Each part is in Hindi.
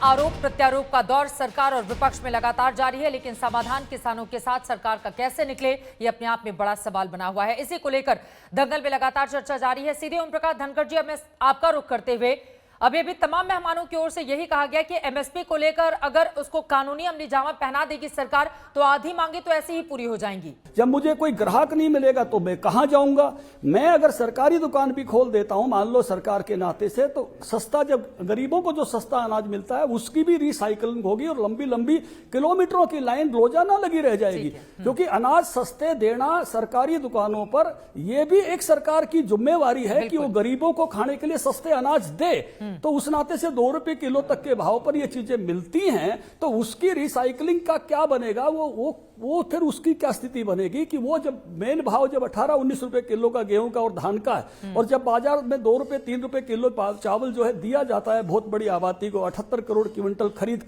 आरोप प्रत्यारोप का दौर सरकार और विपक्ष में लगातार जारी है, लेकिन समाधान किसानों के साथ सरकार का कैसे निकले, ये अपने आप में बड़ा सवाल बना हुआ है। इसी को लेकर दंगल में लगातार चर्चा जारी है। सीधे ओम प्रकाश धनखड़ जी, अब मैं आपका रुख करते हुए, अभी अभी तमाम मेहमानों की ओर से यही कहा गया कि एमएसपी को लेकर अगर उसको कानूनी अमली जामा पहना देगी सरकार तो आधी मांगे तो ऐसे ही पूरी हो जाएंगी। जब मुझे कोई ग्राहक नहीं मिलेगा तो मैं कहां जाऊंगा? मैं अगर सरकारी दुकान भी खोल देता हूं, मान लो सरकार के नाते से, तो सस्ता, जब गरीबों को जो सस्ता अनाज मिलता है उसकी भी रिसाइकलिंग होगी और लंबी लंबी किलोमीटरों की लाइन रोजाना लगी रह जाएगी। क्योंकि अनाज सस्ते देना सरकारी दुकानों पर, यह भी एक सरकार की जिम्मेवारी है कि वो गरीबों को खाने के लिए सस्ते अनाज दे। तो उस नाते से 2 रुपए किलो तक के भाव पर ये चीजें मिलती हैं, तो उसकी रिसाइकलिंग का क्या बनेगा? वो फिर उसकी क्या स्थिति बनेगी कि वो जब मेन भाव जब 18-19 रुपए किलो का गेहूं का और धान का है, और जब बाजार में 2 रुपए 3 रुपए किलो चावल जो है दिया जाता है बहुत बड़ी आबादी को 78 करोड़ क्विंटल खरीद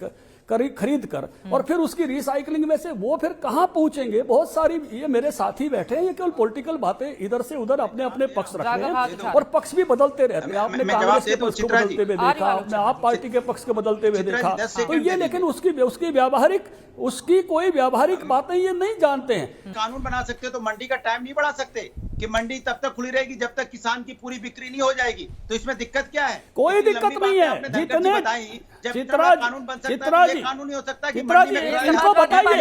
कर और फिर उसकी रिसाइकलिंग में से वो फिर कहां पहुंचेंगे? बहुत सारी, ये मेरे साथी बैठे हैं, ये केवल पॉलिटिकल बातें इधर से उधर अपने अपने पक्ष रख रहे हैं और पक्ष भी बदलते रहते हैं। आपने कांग्रेस के पक्ष को बदलते हुए देखा, आपने आप पार्टी के पक्ष को बदलते हुए देखा, तो ये, लेकिन उसकी कोई व्यावहारिक बातें ये नहीं जानते हैं। कानून बना सकते तो मंडी का टाइम नहीं बढ़ा सकते कि मंडी तब तक खुली रहेगी जब तक किसान की पूरी बिक्री नहीं हो जाएगी। तो इसमें दिक्कत क्या है? कोई दिक्कत नहीं है। जितने कानून बन सकता है, कानून नहीं हो सकता कि इनको बताइए,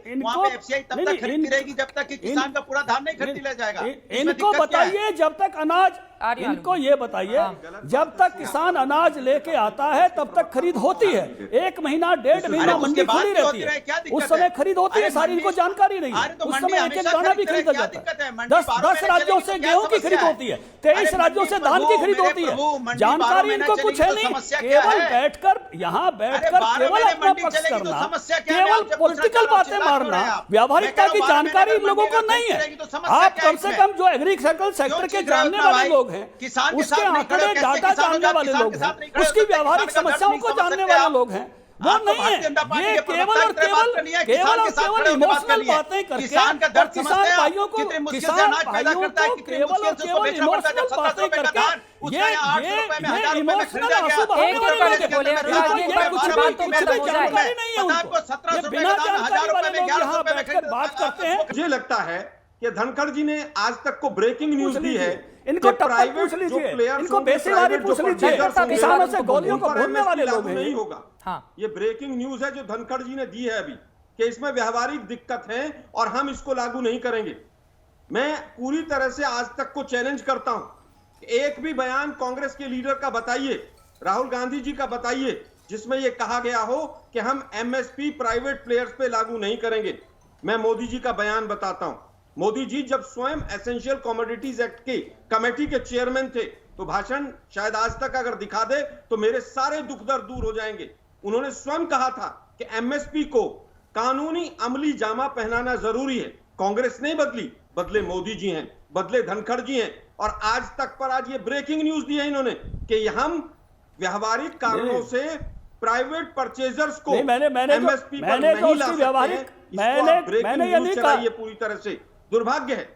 इनको एफसीआई तब तक खरीदती रहेगी जब तक कि किसान का पूरा धान नहीं खरीद लिया जाएगा। इनको बताइए, जब तक अनाज, इनको ये बताइए, जब तक किसान अनाज लेके आता है तब तक खरीद होती है। 1 महीना 1.5 महीना मंडी खुली रहती है, उस समय खरीद होती है सारी, इनको जानकारी नहीं है। उस समय एक दाना भी खरीदा जाता है। 10 राज्यों से गेहूं की खरीद होती है, 23 राज्यों से धान की खरीद होती है। जानकारी इनको कुछ है नहीं। केवल बैठकर यहाँ बैठकर केवल अपना पक्ष करना, केवल पॉलिटिकल बातें मारना, व्यावहारिकता की जानकारी इन लोगों को नहीं है। आप कम से कम जो एग्रीकल्चर सेक्टर के जानने वाले लोग हैं, उसके आंकड़े डाटा जानने वाले लोग हैं, उसकी व्यावहारिक समस्याओं को जानने वाले लोग हैं, वो नहीं है। ये केवल और केवल इमोशनल बातें करके किसान भाइयों को केवल और केवल इमोशनल बातें करके ये इमोशनल आंसू बहाने वाले लोग हैं। कुछ भी जानकारी नहीं है उनको। ये बिना जानकारी वाले लोग यहाँ बैठकर बात करते हैं। मुझे लगता है कि धनखड़ जी ने आज तक को ब्रेकिंग न्यूज दी है। इनको टप्पा पूछ लीजिए, इनको बेसिवारी पूछ लीजिए, किसानों से गोलियों को भूनने वाले लोग हैं। नहीं होगा। हाँ। ये ब्रेकिंग न्यूज है जो धनखड़ जी ने दी है अभी, कि इसमें व्यावहारिक दिक्कत है और हम इसको लागू नहीं करेंगे। मैं पूरी तरह से आज तक को चैलेंज करता हूं, एक भी बयान कांग्रेस के लीडर का बताइए, राहुल गांधी जी का बताइए, जिसमें यह कहा गया हो कि हम एमएसपी प्राइवेट प्लेयर्स पे लागू नहीं करेंगे। मैं मोदी जी का बयान बताता हूं। मोदी जी जब स्वयं एसेंशियल कमोडिटीज एक्ट के कमेटी के चेयरमैन थे, तो भाषण शायद आज तक अगर दिखा दे तो मेरे सारे दुख दर्द दूर हो जाएंगे। उन्होंने स्वयं कहा था कि एमएसपी को कानूनी अमली जामा पहनाना जरूरी है। कांग्रेस नहीं बदली, बदले मोदी जी हैं, बदले धनखड़ जी हैं। और आज तक पर आज ये ब्रेकिंग न्यूज दी है इन्होंने कि हम व्यावहारिक कारणों से प्राइवेट परचेजर्स को एमएसपी पर नहीं ला सकते। मैंने ये नहीं कहा, ये पूरी तरह से दुर्भाग्य है।